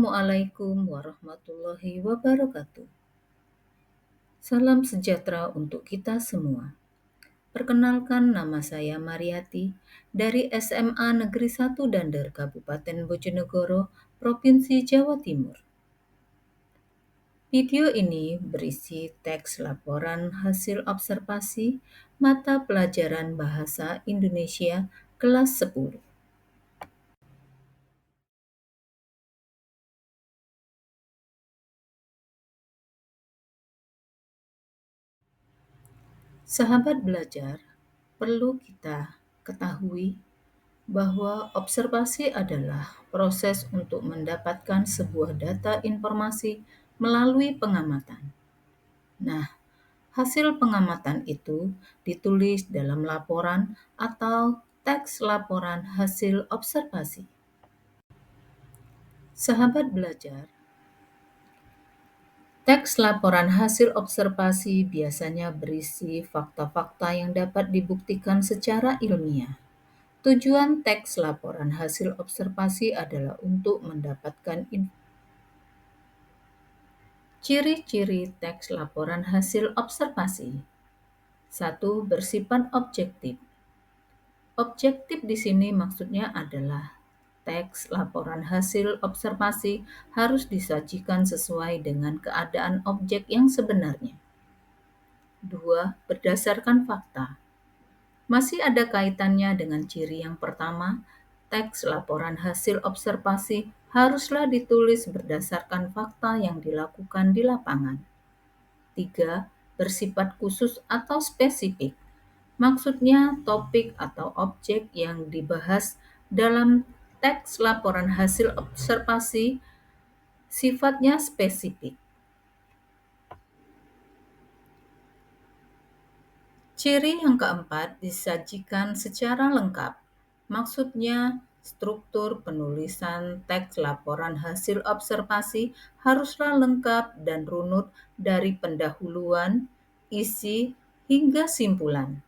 Assalamualaikum warahmatullahi wabarakatuh. Salam sejahtera untuk kita semua. Perkenalkan, nama saya Mariati dari SMA Negeri 1 Dander, Kabupaten Bojonegoro, Provinsi Jawa Timur. Video ini berisi teks laporan hasil observasi mata pelajaran Bahasa Indonesia kelas 10. Sahabat belajar, perlu kita ketahui bahwa observasi adalah proses untuk mendapatkan sebuah data informasi melalui pengamatan. Nah, hasil pengamatan itu ditulis dalam laporan atau teks laporan hasil observasi. Sahabat belajar, teks laporan hasil observasi biasanya berisi fakta-fakta yang dapat dibuktikan secara ilmiah. Tujuan teks laporan hasil observasi adalah untuk mendapatkan ciri-ciri teks laporan hasil observasi. 1. Bersifat objektif. Objektif di sini maksudnya adalah teks laporan hasil observasi harus disajikan sesuai dengan keadaan objek yang sebenarnya. 2. Berdasarkan fakta. Masih ada kaitannya dengan ciri yang pertama, teks laporan hasil observasi haruslah ditulis berdasarkan fakta yang dilakukan di lapangan. 3. Bersifat khusus atau spesifik. Maksudnya topik atau objek yang dibahas dalam teks laporan hasil observasi sifatnya spesifik. Ciri yang keempat disajikan secara lengkap. Maksudnya, struktur penulisan teks laporan hasil observasi haruslah lengkap dan runut dari pendahuluan, isi, hingga simpulan.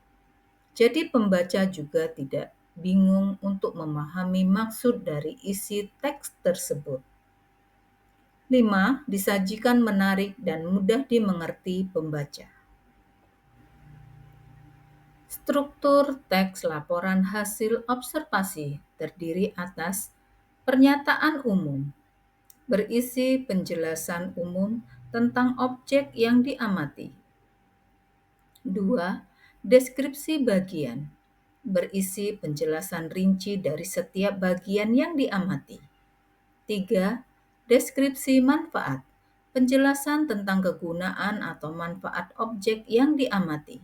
Jadi pembaca juga tidak bingung untuk memahami maksud dari isi teks tersebut. 5. Disajikan menarik dan mudah dimengerti pembaca. Struktur teks laporan hasil observasi terdiri atas pernyataan umum, berisi penjelasan umum tentang objek yang diamati. 2. Deskripsi bagian, berisi penjelasan rinci dari setiap bagian yang diamati. 3. Deskripsi manfaat, penjelasan tentang kegunaan atau manfaat objek yang diamati.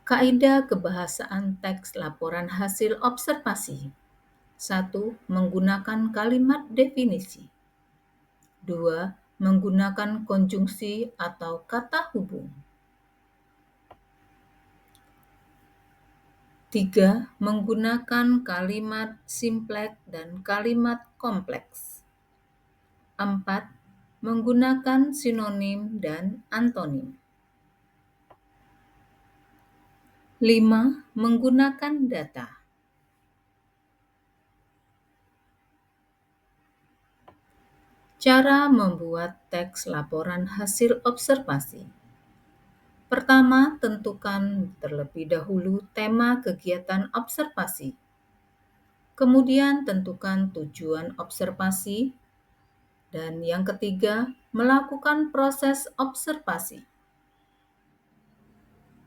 Kaidah kebahasaan teks laporan hasil observasi. 1. Menggunakan kalimat definisi. 2. Menggunakan konjungsi atau kata hubung. 3. Menggunakan kalimat simpleks dan kalimat kompleks. 4. Menggunakan sinonim dan antonim. 5. Menggunakan data. Cara membuat teks laporan hasil observasi. Pertama, tentukan terlebih dahulu tema kegiatan observasi. Kemudian tentukan tujuan observasi. Dan yang ketiga, melakukan proses observasi.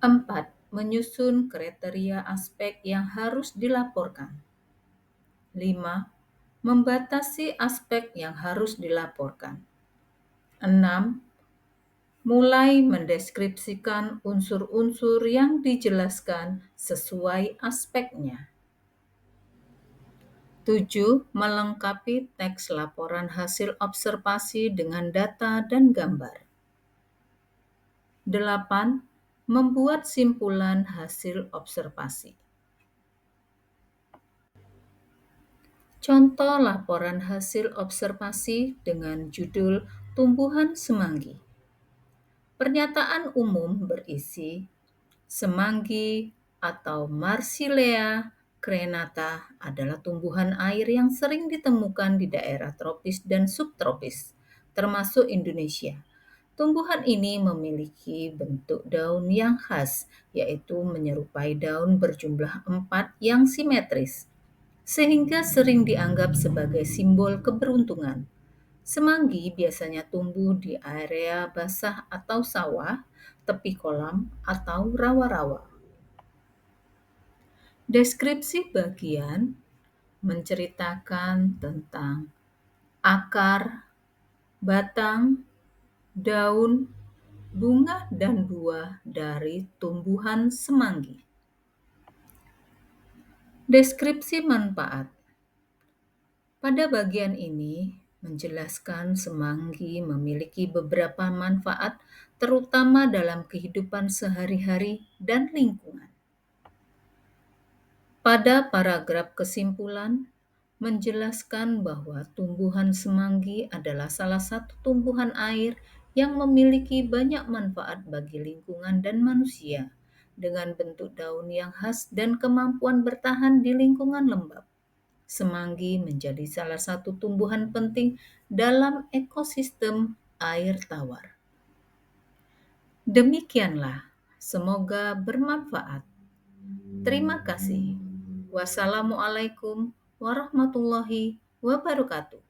4. Menyusun kriteria aspek yang harus dilaporkan. 5. Membatasi aspek yang harus dilaporkan. 6. Mulai mendeskripsikan unsur-unsur yang dijelaskan sesuai aspeknya. 7. Melengkapi teks laporan hasil observasi dengan data dan gambar. 8. Membuat simpulan hasil observasi. Contoh laporan hasil observasi dengan judul Tumbuhan Semanggi. Pernyataan umum berisi semanggi atau Marsilea Crenata adalah tumbuhan air yang sering ditemukan di daerah tropis dan subtropis, termasuk Indonesia. Tumbuhan ini memiliki bentuk daun yang khas, yaitu menyerupai daun berjumlah 4 yang simetris, sehingga sering dianggap sebagai simbol keberuntungan. Semanggi biasanya tumbuh di area basah atau sawah, tepi kolam, atau rawa-rawa. Deskripsi bagian menceritakan tentang akar, batang, daun, bunga, dan buah dari tumbuhan semanggi. Deskripsi manfaat. Pada bagian ini menjelaskan semanggi memiliki beberapa manfaat terutama dalam kehidupan sehari-hari dan lingkungan. Pada paragraf kesimpulan, menjelaskan bahwa tumbuhan semanggi adalah salah satu tumbuhan air yang memiliki banyak manfaat bagi lingkungan dan manusia, dengan bentuk daun yang khas dan kemampuan bertahan di lingkungan lembab. Semanggi menjadi salah satu tumbuhan penting dalam ekosistem air tawar. Demikianlah, semoga bermanfaat. Terima kasih. Wassalamualaikum warahmatullahi wabarakatuh.